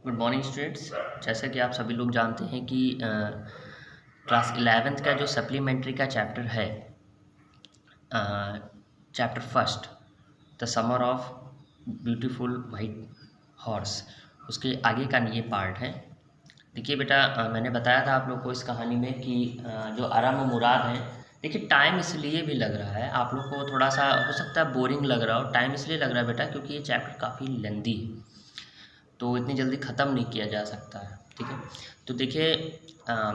Good morning students. जैसा कि आप सभी लोग जानते हैं कि क्लास 11th का जो सप्लीमेंट्री का चैप्टर है, chapter first the summer of beautiful white horse, उसके आगे का ये पार्ट है। देखिए बेटा, मैंने बताया था आप लोग को इस कहानी में कि जो आराम और मुराद हैं, देखिए टाइम इसलिए भी लग रहा है, आप लोग को थोड़ा सा हो सकता है बोरिंग लग रहा हो। टाइम इसलिए लग रहा है बेटा क्योंकि ये चैप्टर काफ़ी लेंदी है, तो इतनी जल्दी ख़त्म नहीं किया जा सकता है। ठीक है, तो देखिए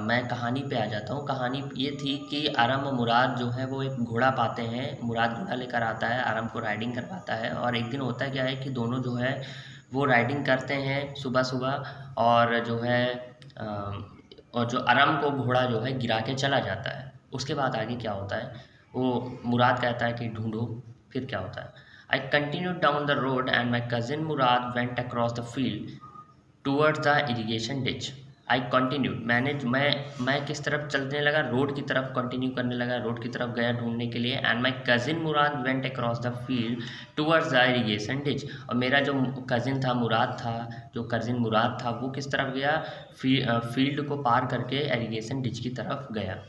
मैं कहानी पे आ जाता हूँ। कहानी ये थी कि आरम और मुराद जो है वो एक घोड़ा पाते हैं। मुराद घोड़ा लेकर आता है, आरम को राइडिंग करवाता है, और एक दिन होता क्या है कि दोनों जो है वो राइडिंग करते हैं सुबह सुबह, और जो है और जो आरम को घोड़ा जो है गिरा के चला जाता है। उसके बाद आगे क्या होता है, वो मुराद कहता है कि ढूंढो। फिर क्या होता है, I continued down the road and my cousin Murad went across the field towards the irrigation ditch. I continued, मैं किस तरफ चलने लगा, रोड की तरफ कंटिन्यू करने लगा, रोड की तरफ गया ढूंढने के लिए। And my cousin Murad went across the field towards the irrigation ditch, और मेरा जो कजिन था मुराद था, जो कजिन मुराद था वो किस तरफ गया, फील्ड को पार करके इरीगेशन डिच की तरफ गया।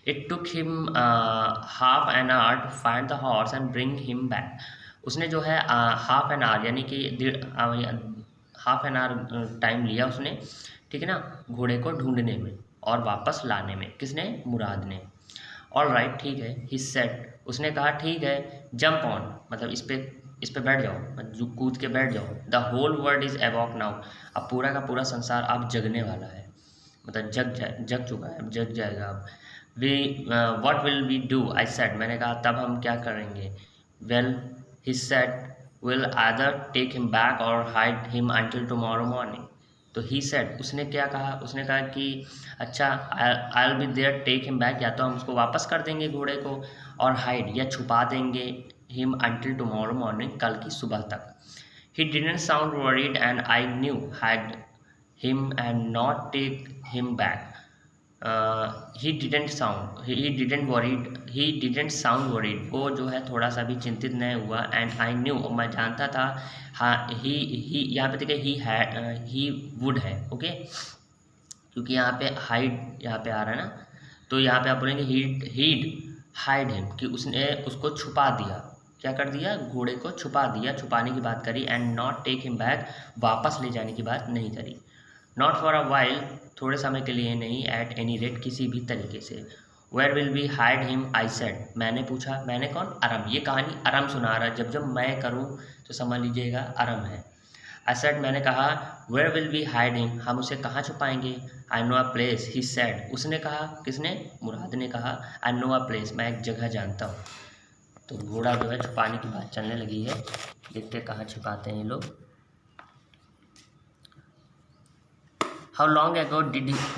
It took him half an hour to find the horse and bring him back. उसने जो है हाफ एन आवर यानी कि हाफ एन आवर टाइम लिया उसने, ठीक है ना, घोड़े को ढूंढने में और वापस लाने में। किसने, मुराद ने। ऑल राइट, ठीक है, ही सेड, उसने कहा ठीक है, जंप ऑन, मतलब इस पे बैठ जाओ, मतलब कूद के बैठ जाओ। The whole world is awake now, अब पूरा का पूरा संसार अब जगने वाला है, मतलब जग चुका है, अब जग जाएगा अब। We what will we do, I said, मैंने कहा तब हम क्या करेंगे। Well, he said, we'll either take him back or hide him until tomorrow morning. तो he said, उसने क्या कहा, उसने कहा कि अच्छा, I'll be there, take him back, या तो हम उसको वापस कर देंगे घोड़े को, और hide या छुपा देंगे him until tomorrow morning, कल की सुबह तक। He didn't sound worried and I knew hide him and not take him back. He didn't sound worried, वो जो है थोड़ा सा भी चिंतित नहीं हुआ। एंड आई न्यू, मैं जानता था, हाँ, ही यहाँ पे देखिए ही वुड है, ओके, क्योंकि यहाँ पे हाइड यहाँ पे आ रहा है ना, तो यहाँ पे आप बोलेंगे हीड हाइड हिम, कि उसने उसको छुपा दिया। क्या कर दिया, घोड़े को छुपा दिया, छुपाने की बात करी। And not take him back, वापस ले जाने की बात नहीं करी। नॉट फॉर अ वाइल, थोड़े समय के लिए नहीं, एट एनी रेट, किसी भी तरीके से। Where will we hide him, I said, मैंने पूछा, मैंने कौन, अरम, ये कहानी अरम सुना रहा है, जब जब मैं करूँ तो समझ लीजिएगा अरम है। आई सेड, मैंने कहा, where will we hide him, हम उसे कहाँ छुपाएंगे। I know a place, he said, उसने कहा, किसने, मुराद ने कहा, आई नो अ प्लेस, मैं एक जगह जानता हूँ। तो घोड़ा जो है छुपाने की बात चलने लगी है, देखते कहाँ छुपाते हैं ये लोग। How long ago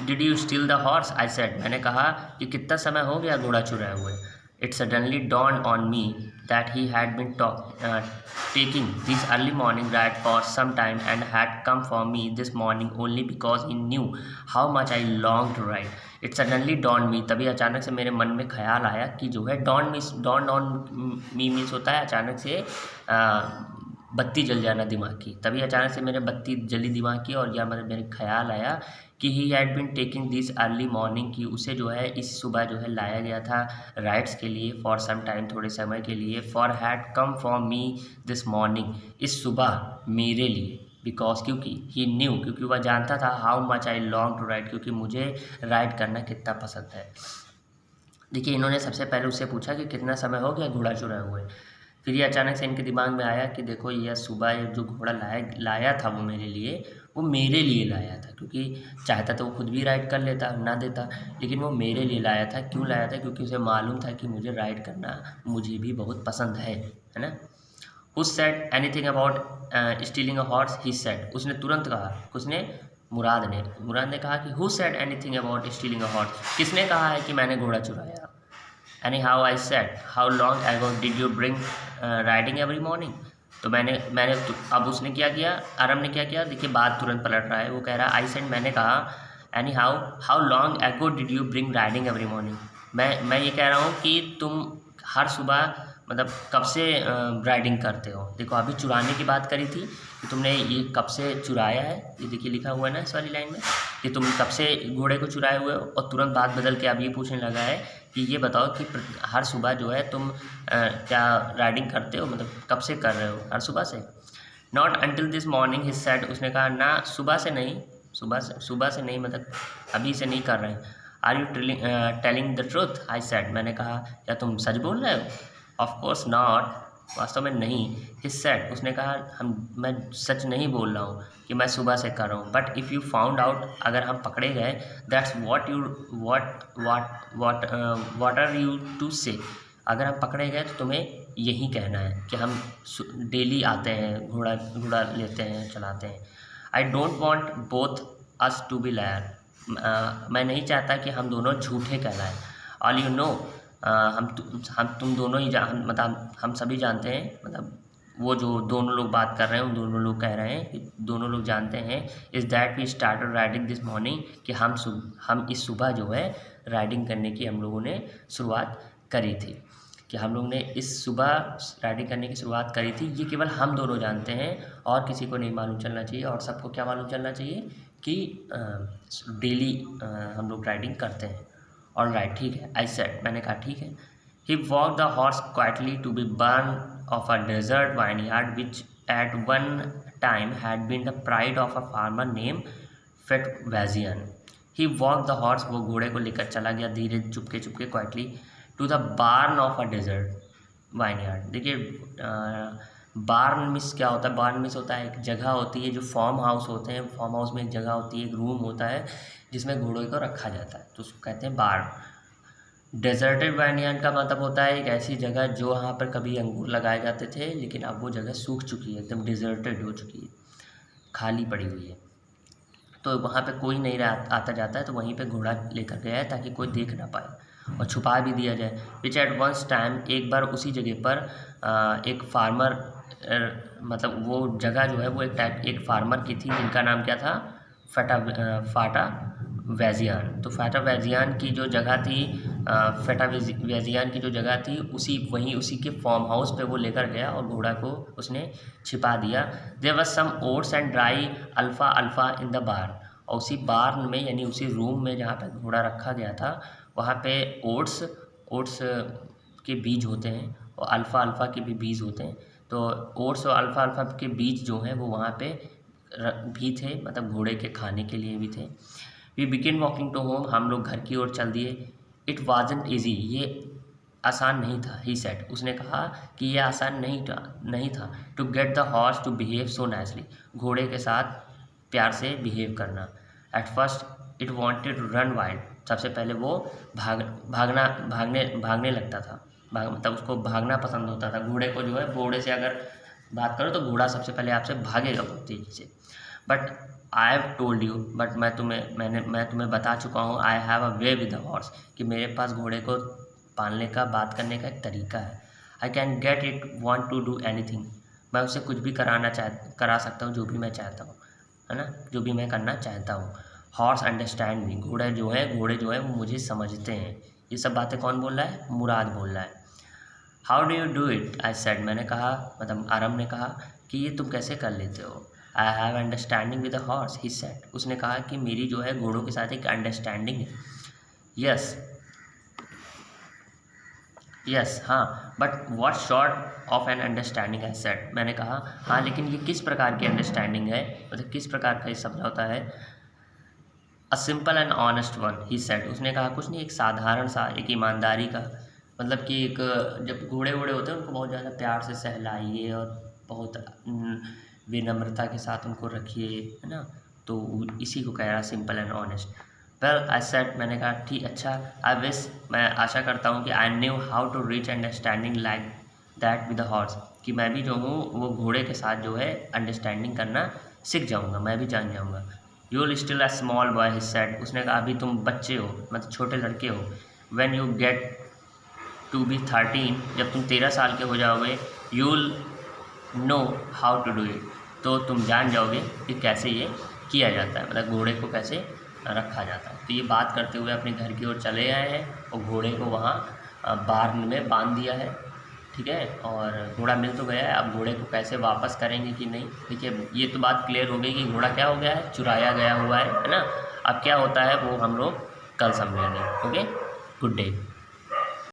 did you steel the horse, I said, मैंने कहा कि कितना समय हो गया घोड़ा चुराए हुए। It suddenly dawn on me that he had been taking this early morning ride for some time and had come for me this morning only because he knew how much I longed to ride. It suddenly dawned me, तभी अचानक से मेरे मन में ख्याल आया कि जो है dawn on me मीन्स होता है अचानक से बत्ती जल जाना दिमाग की। तभी अचानक से मेरे बत्ती जली दिमाग की, और यह मेरे ख्याल आया कि ही had bin taking this early morning, की उसे जो है इस सुबह जो है लाया गया था राइड्स के लिए, फॉर सम टाइम, थोड़े समय के लिए। For had come for me this morning, इस सुबह मेरे लिए। बिकॉज, क्योंकि, ही न्यू, क्योंकि वह जानता था, how much I long to ride, क्योंकि मुझे राइड करना कितना पसंद है। देखिए, इन्होंने सबसे पहले उससे पूछा कि कितना समय हो गया घोड़ा चुराए हुए। फिर ये अचानक से इनके दिमाग में आया कि देखो, यह सुबह जो घोड़ा लाया था वो मेरे लिए, वो मेरे लिए लाया था, क्योंकि चाहता तो वो खुद भी राइड कर लेता, ना देता, लेकिन वो मेरे लिए लाया था। क्यों लाया था, क्योंकि उसे मालूम था कि मुझे राइड करना मुझे भी बहुत पसंद है ना। Who said anything about stealing a horse, he said, उसने तुरंत कहा, उसने, मुराद ने कहा कि who said anything about stealing a horse, किसने कहा है कि मैंने घोड़ा चुराया। Anyhow, I said, how long ago did you bring riding every morning? तो मैंने अब उसने क्या किया, आरम ने क्या किया, देखिए बात तुरंत पलट रहा है। वो कह रहा है, आई सेड, मैंने कहा, anyhow, how long ago did you bring riding every morning? मैं ये कह रहा हूँ कि तुम हर सुबह मतलब कब से राइडिंग करते हो। देखो अभी चुराने की बात करी थी कि तुमने ये कब से चुराया है, ये देखिए लिखा हुआ है ना इस वाली लाइन में कि तुम कब से घोड़े को चुराए हुए हो, और तुरंत बात बदल के अब ये पूछने लगा है कि ये बताओ कि हर सुबह जो है तुम क्या राइडिंग करते हो, मतलब कब से कर रहे हो, हर सुबह से। Not until this morning he said, उसने कहा ना सुबह से नहीं, सुबह से नहीं, मतलब अभी से नहीं कर रहे हैं। Are you telling the truth, I said, मैंने कहा क्या तुम सच बोल रहे हो। ऑफ कोर्स नॉट, वास्तव में नहीं। ही सेड, उसने कहा मैं सच नहीं बोल रहा हूँ कि मैं सुबह से कर रहा हूँ। But if you found out, अगर हम पकड़े गए, that's what are you to say, अगर हम पकड़े गए तो तुम्हें यही कहना है कि हम डेली आते हैं, घोड़ा लेते हैं, चलाते हैं। I don't want both us to be liar, मैं नहीं चाहता कि हम दोनों झूठे कहलाएं। ऑल यू नो, हम तुम दोनों ही मतलब हम सभी जानते हैं, मतलब वो जो दोनों लोग बात कर रहे हैं उन दोनों लोग कह रहे हैं कि दोनों लोग जानते हैं, is that we started riding this morning, कि हम इस सुबह जो है राइडिंग करने की हम लोगों ने शुरुआत करी थी, कि हम लोग ने इस सुबह राइडिंग करने की शुरुआत करी थी। ये केवल हम दोनों जानते हैं और किसी को नहीं मालूम चलना चाहिए, और सबको क्या मालूम चलना चाहिए कि डेली हम लोग राइडिंग करते हैं। ऑल राइट, ठीक है, आई सेड, मैंने कहा ठीक है। He walk the horse quietly to be burn of a desert vineyard which at one time had been the pride of a farmer name फेटवेजियन। ही वॉक द हॉर्स, वो घोड़े को लेकर चला गया धीरे चुपके quietly to the barn of a desert vineyard. देखिए बार्न मिस क्या होता है, बार्न मिस होता है एक जगह होती है जो फार्म हाउस होते हैं, फार्म हाउस में एक जगह होती है, एक रूम होता है जिसमें घोड़ों को रखा जाता है, तो उसको कहते हैं बार्न। डेजर्टेड वाइनयार्ड का मतलब होता है एक ऐसी जगह जो वहाँ पर कभी अंगूर लगाए जाते थे, लेकिन अब वो जगह सूख चुकी है, एकदम डिजर्टेड हो चुकी है, खाली पड़ी हुई है, तो वहाँ पे कोई नहीं आता जाता है, तो वहीं पे घोड़ा लेकर गया है ताकि कोई देख ना पाए और छुपा भी दिया जाए। विच एट वंस टाइम, एक बार उसी जगह पर एक फार्मर, मतलब वो जगह जो है वो एक फार्मर की थी जिनका नाम क्या था, फाटा वेजियान। तो फाटा वेजियान की जो जगह थी, फाटा वेजियान की जो जगह थी उसी के फार्म हाउस पे वो लेकर गया और घोड़ा को उसने छिपा दिया। There was some oats and dry अल्फा अल्फा इन द बार, और उसी बार्न में यानी उसी रूम में जहाँ पे घोड़ा रखा गया था वहाँ पे ओट्स के बीज होते हैं और अल्फ़ा अल्फ़ा के भी बीज होते हैं, तो ओट्स और अल्फ़ा के बीज जो हैं वो वहाँ पे भी थे, मतलब घोड़े के खाने के लिए भी थे। We begin walking to home, हम लोग घर की ओर चल दिए। इट वाजंट ईजी, ये आसान नहीं था। ही सेड, उसने कहा कि ये आसान नहीं था to get the horse to behave so nicely, घोड़े के साथ प्यार से बिहेव करना। At first it wanted to run wild, सबसे पहले वो भागने लगता था, मतलब उसको भागना पसंद होता था। घोड़े को जो है, घोड़े से अगर बात करो तो घोड़ा सबसे पहले आपसे भागेगा बहुत तेज़ी से। But I have told you, but मैं तुम्हें बता चुका हूँ, I have a way with the horse, कि मेरे पास घोड़े को पालने का, बात करने का एक तरीका है। I can get it want to do anything, मैं उसे कुछ भी करा सकता हूँ, जो भी मैं चाहता हूँ, है ना, जो भी मैं करना चाहता हूँ। हॉर्स अंडरस्टैंड मी, घोड़े जो है वो मुझे समझते हैं। ये सब बातें कौन बोल रहा है, मुराद बोल रहा है। How do you do it, I said, मैंने कहा, मतलब आरम ने कहा कि ये तुम कैसे कर लेते हो। I have understanding with the horse, he said, उसने कहा कि मेरी जो है घोड़ों के साथ एक अंडरस्टैंडिंग है। यस हाँ, but what short of an understanding, I said, मैंने कहा हाँ, लेकिन ये किस प्रकार की अंडरस्टैंडिंग है, मतलब किस प्रकार का ये समझौता है। A simple and honest one, he said, उसने कहा कुछ नहीं, एक साधारण सा, एक ईमानदारी का, मतलब कि एक, जब घोड़े होते हैं उनको बहुत ज़्यादा प्यार से सहलाइए और बहुत विनम्रता के साथ उनको रखिए, है ना, तो इसी को कह रहा simple and honest. Well I said, मैंने कहा ठीक, अच्छा, आई विश, मैं आशा करता हूँ कि I knew how to reach understanding like that with the horse, कि मैं भी जो हूँ वो घोड़े के साथ जो है अंडरस्टैंडिंग करना सीख जाऊँगा, मैं भी जान जाऊँगा। You will still a small boy, he said, उसने कहा अभी तुम बच्चे हो, मतलब छोटे लड़के हो। When you get to be 13, जब तुम 13 साल के हो जाओगे, you will know how to do it, तो तुम जान जाओगे कि कैसे ये किया जाता है, मतलब घोड़े को कैसे रखा जाता है। तो ये बात करते हुए अपने घर की ओर चले आए हैं और घोड़े को वहाँ बार्न में बांध दिया है। ठीक है। और घोड़ा मिल तो गया है, अब घोड़े को कैसे वापस करेंगे कि नहीं, देखिए ये तो बात क्लियर हो गई कि घोड़ा क्या हो गया है, चुराया गया हुआ है ना। अब क्या होता है वो हम लोग कल समझेंगे। Okay, good day.